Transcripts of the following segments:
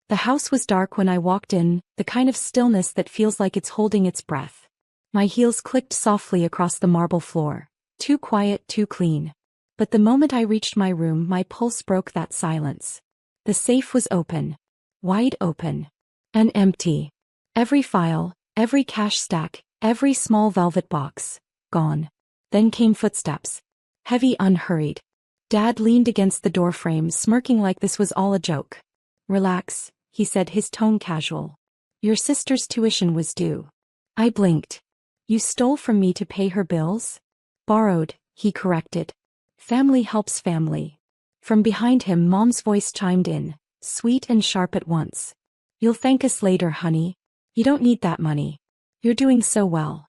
The house was dark when I walked in, the kind of stillness that feels like it's holding its breath. My heels clicked softly across the marble floor. Too quiet, too clean. But the moment I reached my room, my pulse broke that silence. The safe was open. Wide open. And empty. Every file, every cash stack, every small velvet box. Gone. Then came footsteps. Heavy, unhurried. Dad leaned against the doorframe, smirking like this was all a joke. "Relax," he said, his tone casual. "Your sister's tuition was due." I blinked. "You stole from me to pay her bills?" "Borrowed," he corrected. "Family helps family." From behind him, Mom's voice chimed in, sweet and sharp at once. "You'll thank us later, honey. You don't need that money. You're doing so well."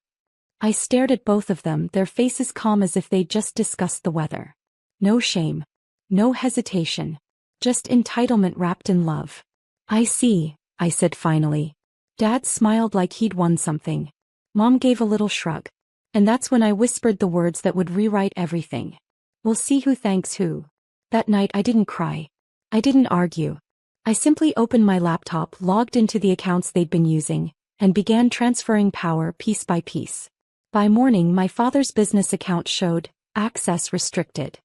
I stared at both of them, their faces calm as if they'd just discussed the weather. No shame. No hesitation. Just entitlement wrapped in love. "I see," I said finally. Dad smiled like he'd won something. Mom gave a little shrug. And that's when I whispered the words that would rewrite everything. "We'll see who thanks who." That night I didn't cry. I didn't argue. I simply opened my laptop, logged into the accounts they'd been using, and began transferring power piece by piece. By morning, my father's business account showed access restricted.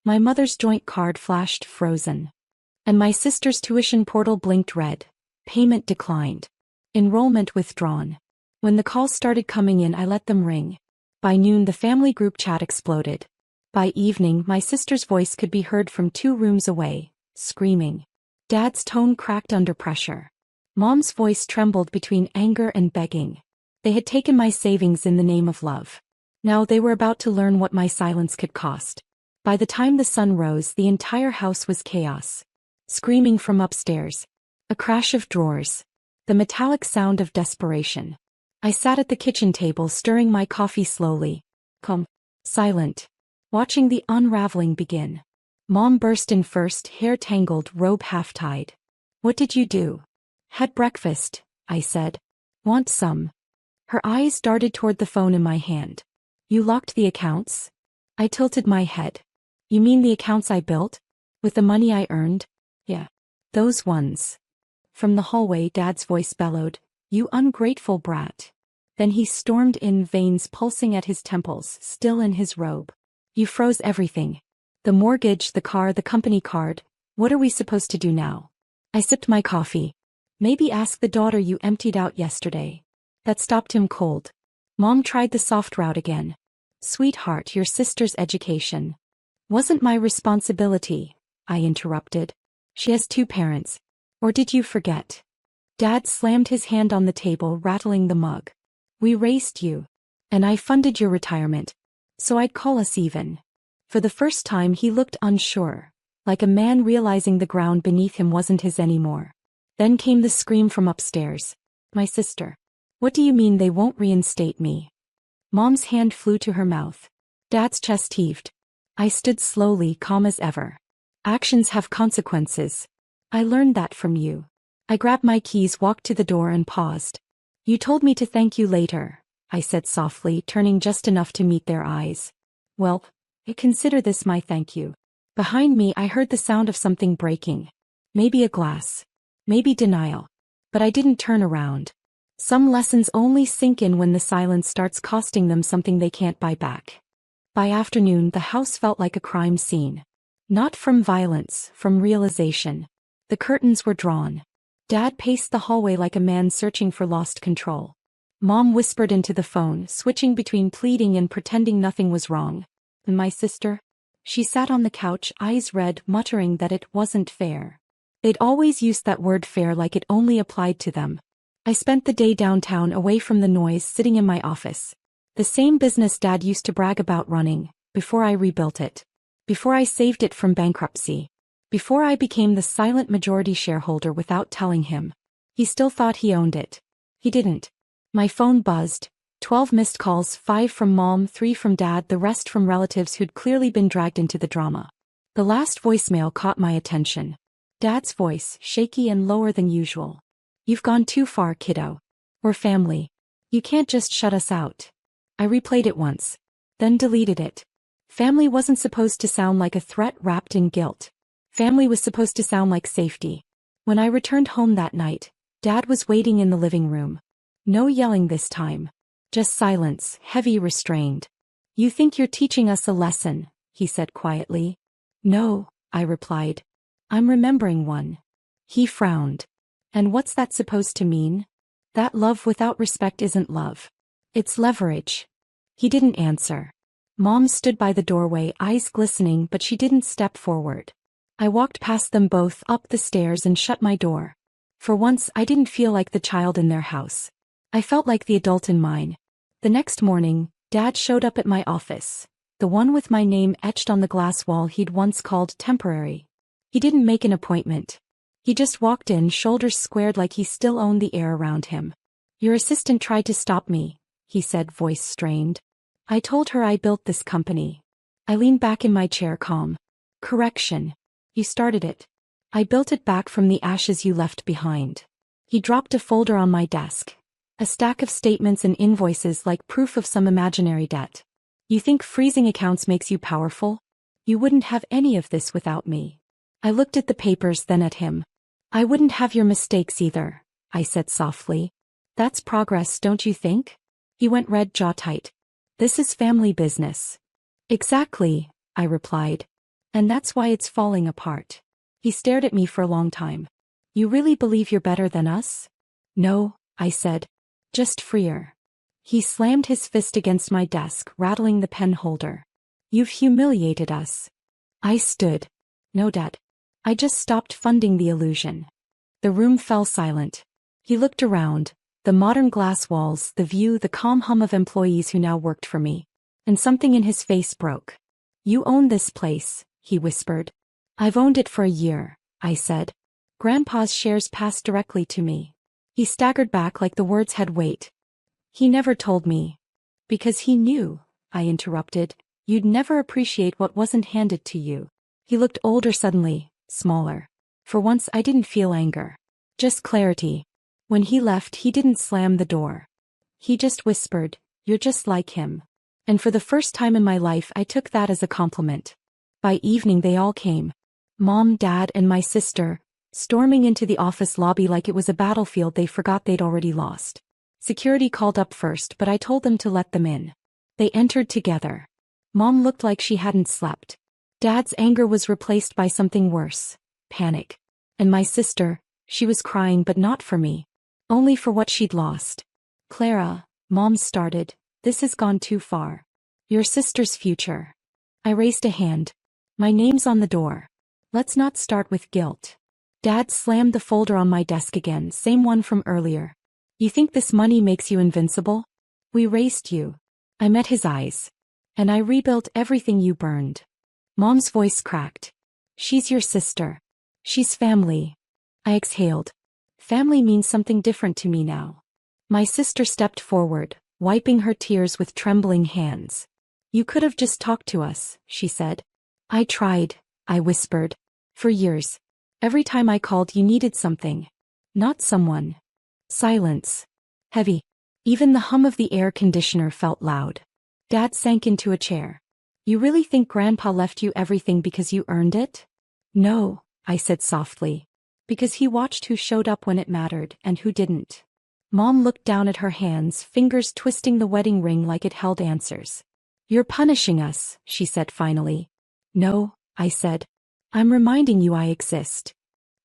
My mother's joint card flashed frozen. And my sister's tuition portal blinked red. Payment declined. Enrollment withdrawn. When the calls started coming in, I let them ring. By noon, the family group chat exploded. By evening, my sister's voice could be heard from 2 rooms away, screaming. Dad's tone cracked under pressure. Mom's voice trembled between anger and begging. They had taken my savings in the name of love. Now they were about to learn what my silence could cost. By the time the sun rose, the entire house was chaos. Screaming from upstairs. A crash of drawers. The metallic sound of desperation. I sat at the kitchen table, stirring my coffee slowly. Silent. Watching the unraveling begin. Mom burst in first, hair tangled, robe half-tied. "What did you do?" "Had breakfast," I said. "Want some?" Her eyes darted toward the phone in my hand. "You locked the accounts?" I tilted my head. "You mean the accounts I built? With the money I earned?" "Yeah. Those ones." From the hallway, Dad's voice bellowed, "You ungrateful brat." Then he stormed in, veins pulsing at his temples, still in his robe. "You froze everything. The mortgage, the car, the company card. What are we supposed to do now?" I sipped my coffee. "Maybe ask the daughter you emptied out yesterday." That stopped him cold. Mom tried the soft route again. "Sweetheart, your sister's education wasn't my responsibility," I interrupted. "She has 2 parents. Or did you forget?" Dad slammed his hand on the table, rattling the mug. "We raised you. And I funded your retirement. So I'd call us even." For the first time he looked unsure, like a man realizing the ground beneath him wasn't his anymore. Then came the scream from upstairs. "My sister. What do you mean they won't reinstate me?" Mom's hand flew to her mouth. Dad's chest heaved. I stood slowly, calm as ever. "Actions have consequences. I learned that from you." I grabbed my keys, walked to the door, and paused. "You told me to thank you later," I said softly, turning just enough to meet their eyes. "Well, consider this my thank you." Behind me, I heard the sound of something breaking. Maybe a glass. Maybe denial. But I didn't turn around. Some lessons only sink in when the silence starts costing them something they can't buy back. By afternoon, the house felt like a crime scene. Not from violence, from realization. The curtains were drawn. Dad paced the hallway like a man searching for lost control. Mom whispered into the phone, switching between pleading and pretending nothing was wrong. "And my sister?" She sat on the couch, eyes red, muttering that it wasn't fair. They'd always used that word fair like it only applied to them. I spent the day downtown, away from the noise, sitting in my office. The same business Dad used to brag about running, before I rebuilt it. Before I saved it from bankruptcy. Before I became the silent majority shareholder without telling him. He still thought he owned it. He didn't. My phone buzzed. 12 missed calls, 5 from Mom, 3 from Dad, the rest from relatives who'd clearly been dragged into the drama. The last voicemail caught my attention. Dad's voice, shaky and lower than usual. "You've gone too far, kiddo. We're family. You can't just shut us out." I replayed it once. Then deleted it. Family wasn't supposed to sound like a threat wrapped in guilt. Family was supposed to sound like safety. When I returned home that night, Dad was waiting in the living room. No yelling this time. Just silence, heavy, restrained. "You think you're teaching us a lesson," he said quietly. "No," I replied. "I'm remembering one." He frowned. "And what's that supposed to mean?" "That love without respect isn't love. It's leverage." He didn't answer. Mom stood by the doorway, eyes glistening, but she didn't step forward. I walked past them both, up the stairs, and shut my door. For once, I didn't feel like the child in their house. I felt like the adult in mine. The next morning, Dad showed up at my office, the one with my name etched on the glass wall he'd once called temporary. He didn't make an appointment. He just walked in, shoulders squared like he still owned the air around him. "Your assistant tried to stop me," he said, voice strained. "I told her I built this company." I leaned back in my chair, calm. "Correction. You started it. I built it back from the ashes you left behind." He dropped a folder on my desk. A stack of statements and invoices like proof of some imaginary debt. "You think freezing accounts makes you powerful? You wouldn't have any of this without me." I looked at the papers, then at him. "I wouldn't have your mistakes either," I said softly. "That's progress, don't you think?" He went red, jaw tight. "This is family business." "Exactly," I replied. "And that's why it's falling apart." He stared at me for a long time. "You really believe you're better than us?" "No," I said. "Just freer." He slammed his fist against my desk, rattling the pen holder. "You've humiliated us." I stood. "No, Dad. I just stopped funding the illusion." The room fell silent. He looked around, the modern glass walls, the view, the calm hum of employees who now worked for me. And something in his face broke. "You own this place," he whispered. "I've owned it for a year," I said. "Grandpa's shares passed directly to me." He staggered back like the words had weight. "He never told me." "Because he knew," I interrupted. "You'd never appreciate what wasn't handed to you." He looked older suddenly, smaller. For once I didn't feel anger. Just clarity. When he left, he didn't slam the door. He just whispered, "You're just like him." And for the first time in my life, I took that as a compliment. By evening they all came. Mom, Dad, and my sister, storming into the office lobby like it was a battlefield they forgot they'd already lost. Security called up first, but I told them to let them in. They entered together. Mom looked like she hadn't slept. Dad's anger was replaced by something worse. Panic. And my sister, she was crying, but not for me. Only for what she'd lost. "Clara," Mom started, "this has gone too far. Your sister's future." I raised a hand. "My name's on the door. Let's not start with guilt." Dad slammed the folder on my desk again, same one from earlier. "You think this money makes you invincible? We raised you." I met his eyes. "And I rebuilt everything you burned." Mom's voice cracked. "She's your sister. She's family." I exhaled. Family means something different to me now. My sister stepped forward, wiping her tears with trembling hands. "You could have just talked to us," she said. "I tried," I whispered. "For years. Every time I called, you needed something. Not someone." Silence. Heavy. Even the hum of the air conditioner felt loud. Dad sank into a chair. "You really think Grandpa left you everything because you earned it?" "No," I said softly. "Because he watched who showed up when it mattered and who didn't." Mom looked down at her hands, fingers twisting the wedding ring like it held answers. "You're punishing us," she said finally. "No," I said. "I'm reminding you I exist."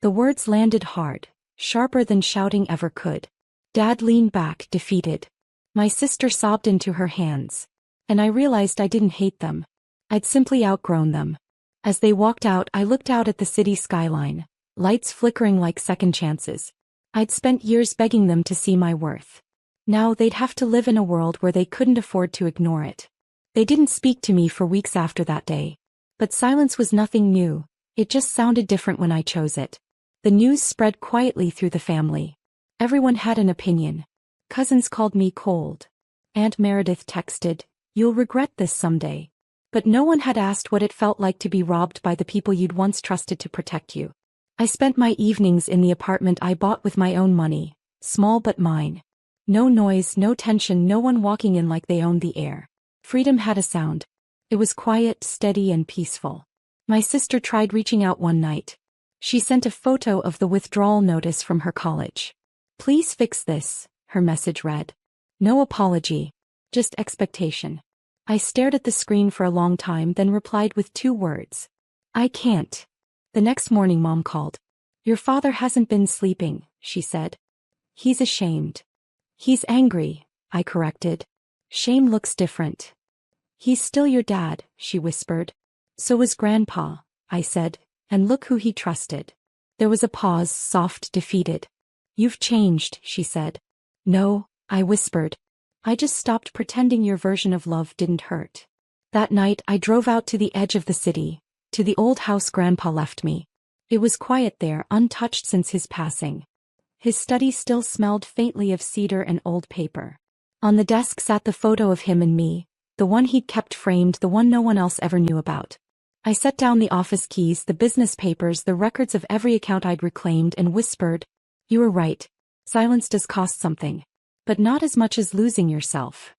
The words landed hard, sharper than shouting ever could. Dad leaned back, defeated. My sister sobbed into her hands. And I realized I didn't hate them. I'd simply outgrown them. As they walked out, I looked out at the city skyline, lights flickering like second chances. I'd spent years begging them to see my worth. Now they'd have to live in a world where they couldn't afford to ignore it. They didn't speak to me for weeks after that day. But silence was nothing new. It just sounded different when I chose it. The news spread quietly through the family. Everyone had an opinion. Cousins called me cold. Aunt Meredith texted, "You'll regret this someday." But no one had asked what it felt like to be robbed by the people you'd once trusted to protect you. I spent my evenings in the apartment I bought with my own money, small but mine. No noise, no tension, no one walking in like they owned the air. Freedom had a sound. It was quiet, steady, and peaceful. My sister tried reaching out one night. She sent a photo of the withdrawal notice from her college. "Please fix this," her message read. No apology. Just expectation. I stared at the screen for a long time, then replied with 2 words. "I can't." The next morning Mom called. "Your father hasn't been sleeping," she said. "He's ashamed." "He's angry," I corrected. "Shame looks different." "He's still your dad," she whispered. "So is Grandpa," I said, "and look who he trusted." There was a pause, soft, defeated. "You've changed," she said. "No," I whispered. "I just stopped pretending your version of love didn't hurt." That night I drove out to the edge of the city, to the old house Grandpa left me. It was quiet there, untouched since his passing. His study still smelled faintly of cedar and old paper. On the desk sat the photo of him and me, the one he'd kept framed, the one no one else ever knew about. I set down the office keys, the business papers, the records of every account I'd reclaimed, and whispered, "You were right. Silence does cost something. But not as much as losing yourself."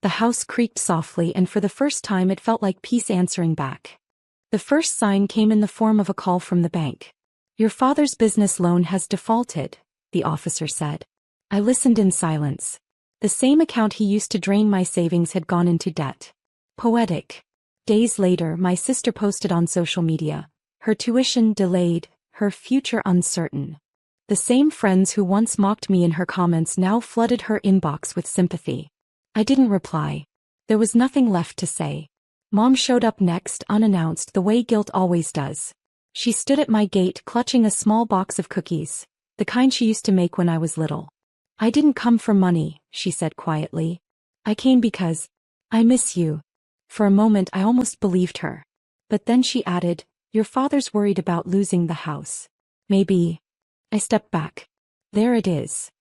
The house creaked softly, and for the first time it felt like peace answering back. The first sign came in the form of a call from the bank. "Your father's business loan has defaulted," the officer said. I listened in silence. The same account he used to drain my savings had gone into debt. Poetic. Days later, my sister posted on social media, her tuition delayed, her future uncertain. The same friends who once mocked me in her comments now flooded her inbox with sympathy. I didn't reply. There was nothing left to say. Mom showed up next, unannounced, the way guilt always does. She stood at my gate clutching a small box of cookies, the kind she used to make when I was little. "I didn't come for money," she said quietly. "I came because I miss you." For a moment I almost believed her. But then she added, "Your father's worried about losing the house. Maybe." I stepped back. There it is.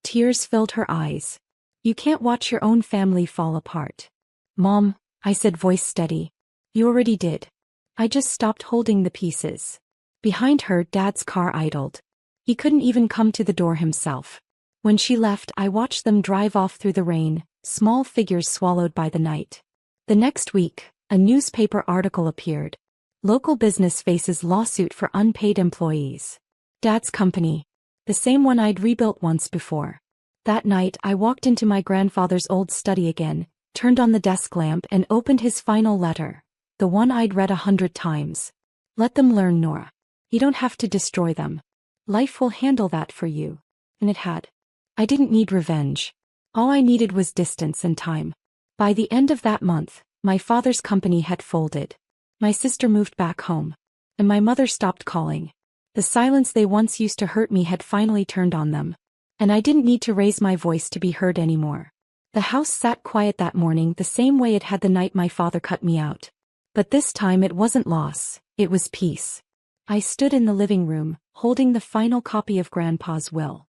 Tears filled her eyes. "You can't watch your own family fall apart." "Mom," I said, voice steady. "You already did. I just stopped holding the pieces." Behind her, Dad's car idled. He couldn't even come to the door himself. When she left, I watched them drive off through the rain, small figures swallowed by the night. The next week, a newspaper article appeared. Local business faces lawsuit for unpaid employees. Dad's company. The same one I'd rebuilt once before. That night, I walked into my grandfather's old study again, turned on the desk lamp and opened his final letter, the one I'd read 100 times. "Let them learn, Nora. You don't have to destroy them. Life will handle that for you." And it had. I didn't need revenge. All I needed was distance and time. By the end of that month, my father's company had folded. My sister moved back home. And my mother stopped calling. The silence they once used to hurt me had finally turned on them. And I didn't need to raise my voice to be heard anymore. The house sat quiet that morning, the same way it had the night my father cut me out. But this time it wasn't loss, it was peace. I stood in the living room, holding the final copy of Grandpa's will.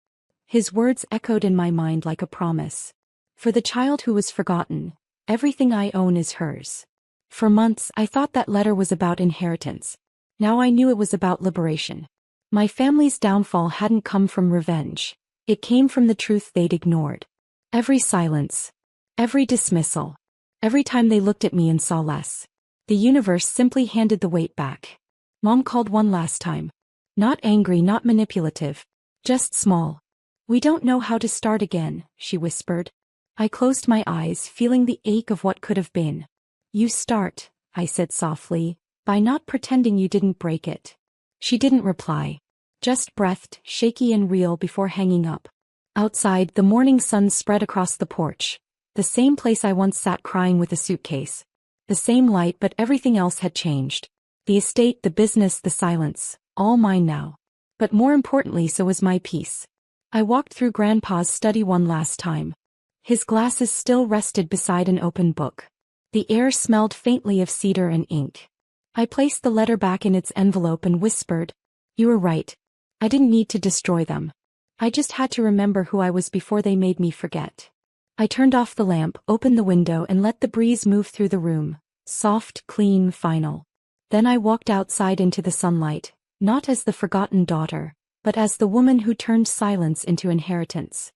His words echoed in my mind like a promise. "For the child who was forgotten, everything I own is hers." For months I thought that letter was about inheritance. Now I knew it was about liberation. My family's downfall hadn't come from revenge. It came from the truth they'd ignored. Every silence. Every dismissal. Every time they looked at me and saw less. The universe simply handed the weight back. Mom called one last time. Not angry, not manipulative. Just small. "We don't know how to start again," she whispered. I closed my eyes, feeling the ache of what could have been. "You start," I said softly, "by not pretending you didn't break it." She didn't reply. Just breathed, shaky and real, before hanging up. Outside, the morning sun spread across the porch. The same place I once sat crying with a suitcase. The same light, but everything else had changed. The estate, the business, the silence, all mine now. But more importantly, so was my peace. I walked through Grandpa's study one last time. His glasses still rested beside an open book. The air smelled faintly of cedar and ink. I placed the letter back in its envelope and whispered, "You were right. I didn't need to destroy them. I just had to remember who I was before they made me forget." I turned off the lamp, opened the window and let the breeze move through the room, soft, clean, final. Then I walked outside into the sunlight, not as the forgotten daughter, but as the woman who turned silence into inheritance.